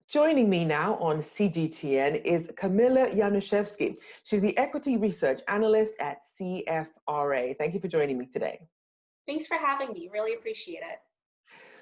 Joining me now on CGTN is Camilla Yanushevsky. She's the Equity Research Analyst at CFRA. Thank you for joining me today. Thanks for having me. Really appreciate it.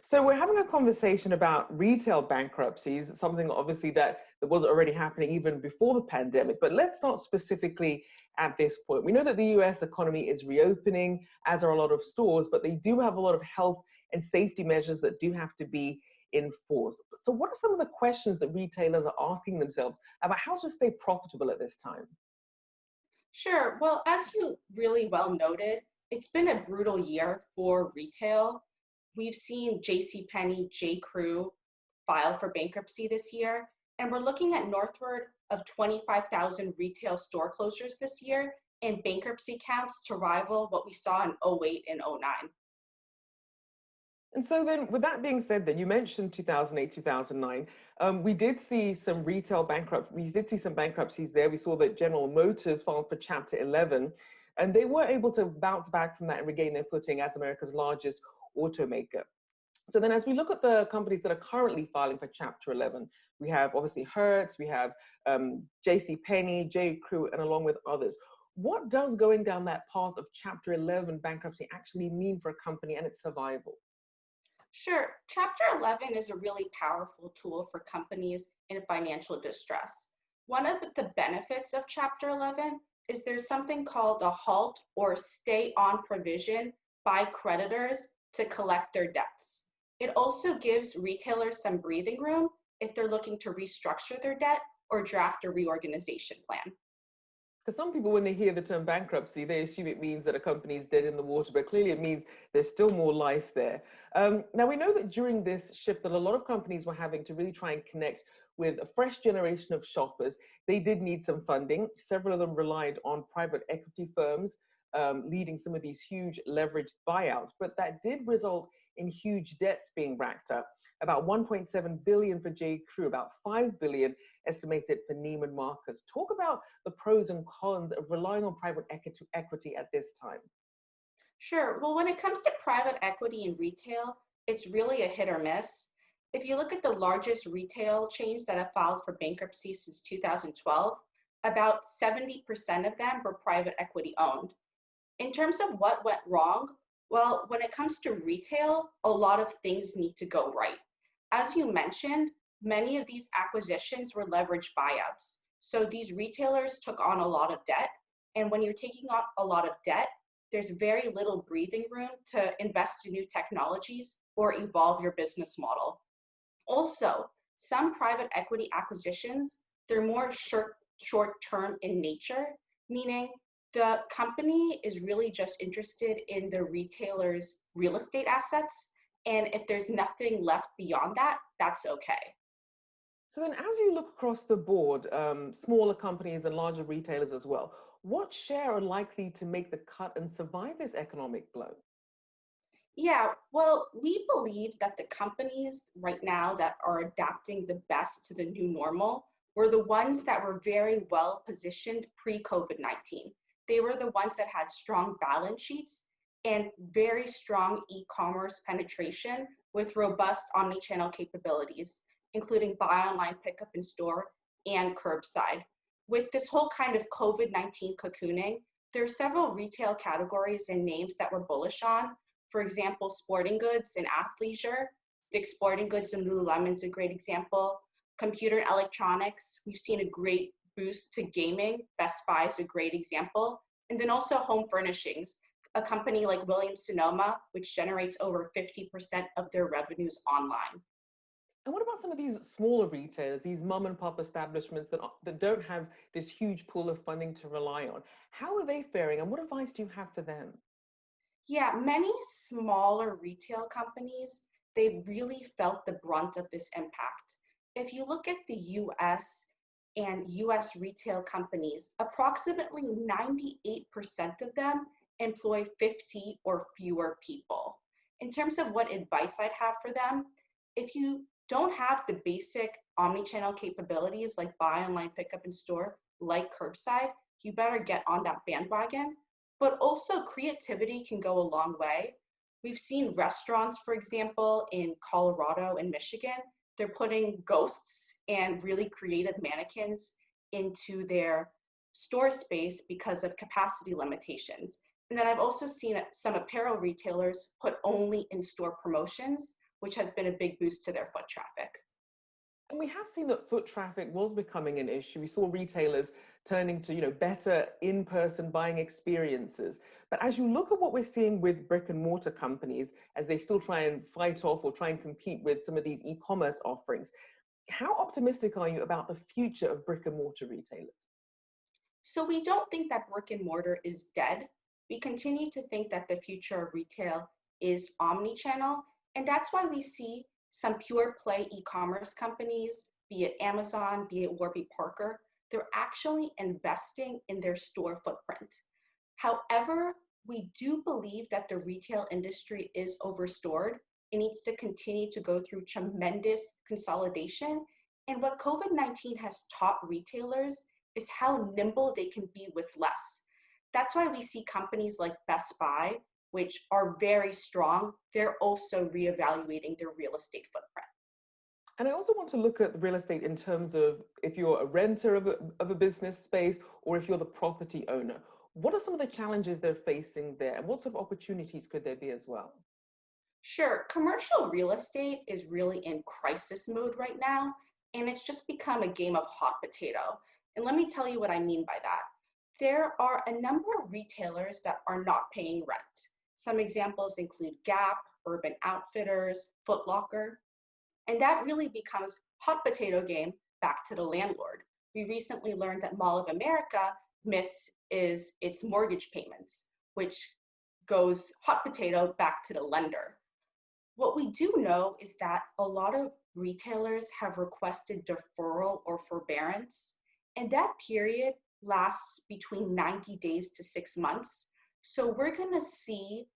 So we're having a conversation about retail bankruptcies, something obviously that was already happening even before the pandemic, but let's not specifically at this point. We know that the US economy is reopening, as are a lot of stores, but they do have a lot of health and safety measures that do have to be enforced. So what are some of the questions that retailers are asking themselves about how to stay profitable at this time? Sure. Well, as you really well noted, it's been a brutal year for retail. We've seen JCPenney, J.Crew file for bankruptcy this year, and we're looking at northward of 25,000 retail store closures this year and bankruptcy counts to rival what we saw in '08 and '09. And so then, with that being said, then you mentioned 2008, 2009. We did see some we did see some bankruptcies there. We saw that General Motors filed for Chapter 11, and they were able to bounce back from that and regain their footing as America's largest automaker. So then as we look at the companies that are currently filing for Chapter 11, we have obviously Hertz, we have JCPenney, J.Crew, and along with others. What does going down that path of Chapter 11 bankruptcy actually mean for a company and its survival? Sure. Chapter 11 is a really powerful tool for companies in financial distress. One of the benefits of Chapter 11 is there's something called a halt or stay on provision by creditors to collect their debts. It also gives retailers some breathing room if they're looking to restructure their debt or draft a reorganization plan. Because some people, when they hear the term bankruptcy, they assume it means that a company is dead in the water, but clearly it means there's still more life there. Now, we know that during this shift that a lot of companies were having to really try and connect with a fresh generation of shoppers. They did need some funding. Several of them relied on private equity firms, leading some of these huge leveraged buyouts, but that did result in huge debts being racked up. About 1.7 billion for J.Crew, about 5 billion estimated for Neiman Marcus. Talk about the pros and cons of relying on private equity at this time. Sure. Well, when it comes to private equity in retail, it's really a hit or miss. If you look at the largest retail chains that have filed for bankruptcy since 2012, about 70% of them were private equity owned. In terms of what went wrong, well, when it comes to retail, a lot of things need to go right. As you mentioned, many of these acquisitions were leveraged buyouts. So these retailers took on a lot of debt. And when you're taking on a lot of debt, there's very little breathing room to invest in new technologies or evolve your business model. Also, some private equity acquisitions, they're more short term in nature, meaning the company is really just interested in the retailer's real estate assets. And if there's nothing left beyond that, that's okay. So then as you look across the board, smaller companies and larger retailers as well, what share are likely to make the cut and survive this economic blow? Yeah, well, we believe that the companies right now that are adapting the best to the new normal were the ones that were very well positioned pre-COVID-19. They were the ones that had strong balance sheets and very strong e-commerce penetration with robust omnichannel capabilities, including buy online, pickup in store, and curbside. With this whole kind of COVID-19 cocooning, there are several retail categories and names that we're bullish on. For example, sporting goods and athleisure. Dick's Sporting Goods and Lululemon is a great example. Computer and electronics, we've seen a great boost to gaming. Best Buy is a great example. And then also home furnishings, a company like Williams Sonoma, which generates over 50% of their revenues online. And what about some of these smaller retailers, these mom and pop establishments that don't have this huge pool of funding to rely on? How are they faring and what advice do you have for them? Yeah, many smaller retail companies, they really felt the brunt of this impact. If you look at the US and US retail companies, approximately 98% of them employ 50 or fewer people. In terms of what advice I'd have for them, if you don't have the basic omnichannel capabilities like buy online, pick up in store, like curbside, you better get on that bandwagon. But also creativity can go a long way. We've seen restaurants, for example, in Colorado and Michigan, they're putting ghosts and really creative mannequins into their store space because of capacity limitations. And then I've also seen some apparel retailers put only in-store promotions, which has been a big boost to their foot traffic. And we have seen that foot traffic was becoming an issue. We saw retailers turning to, better in-person buying experiences. But as you look at what we're seeing with brick and mortar companies, as they still try and fight off or try and compete with some of these e-commerce offerings, how optimistic are you about the future of brick and mortar retailers? So we don't think that brick and mortar is dead. We continue to think that the future of retail is omni-channel, and that's why we see some pure play e-commerce companies, be it Amazon, be it Warby Parker, they're actually investing in their store footprint. However, we do believe that the retail industry is overstored. It needs to continue to go through tremendous consolidation. And what COVID-19 has taught retailers is how nimble they can be with less. That's why we see companies like Best Buy, which are very strong, they're also reevaluating their real estate footprint. And I also want to look at real estate in terms of if you're a renter of a business space or if you're the property owner. What are some of the challenges they're facing there, and what sort of opportunities could there be as well? Sure, commercial real estate is really in crisis mode right now, and it's just become a game of hot potato. And let me tell you what I mean by that. There are a number of retailers that are not paying rent. Some examples include Gap, Urban Outfitters, Foot Locker, and that really becomes hot potato game back to the landlord. We recently learned that Mall of America misses its mortgage payments, which goes hot potato back to the lender. What we do know is that a lot of retailers have requested deferral or forbearance, and that period lasts between 90 days to 6 months. So we're going to see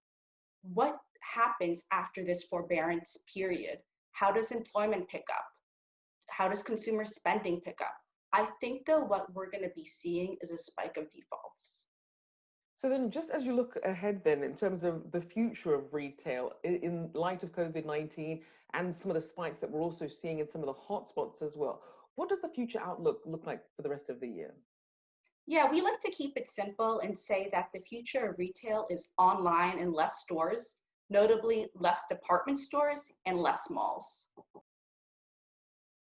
what happens after this forbearance period. How does employment pick up? How does consumer spending pick up? I think though what we're going to be seeing is a spike of defaults. So then just as you look ahead then in terms of the future of retail in light of COVID-19 and some of the spikes that we're also seeing in some of the hotspots as well, what does the future outlook look like for the rest of the year? Yeah, we like to keep it simple and say that the future of retail is online and less stores, notably less department stores and less malls.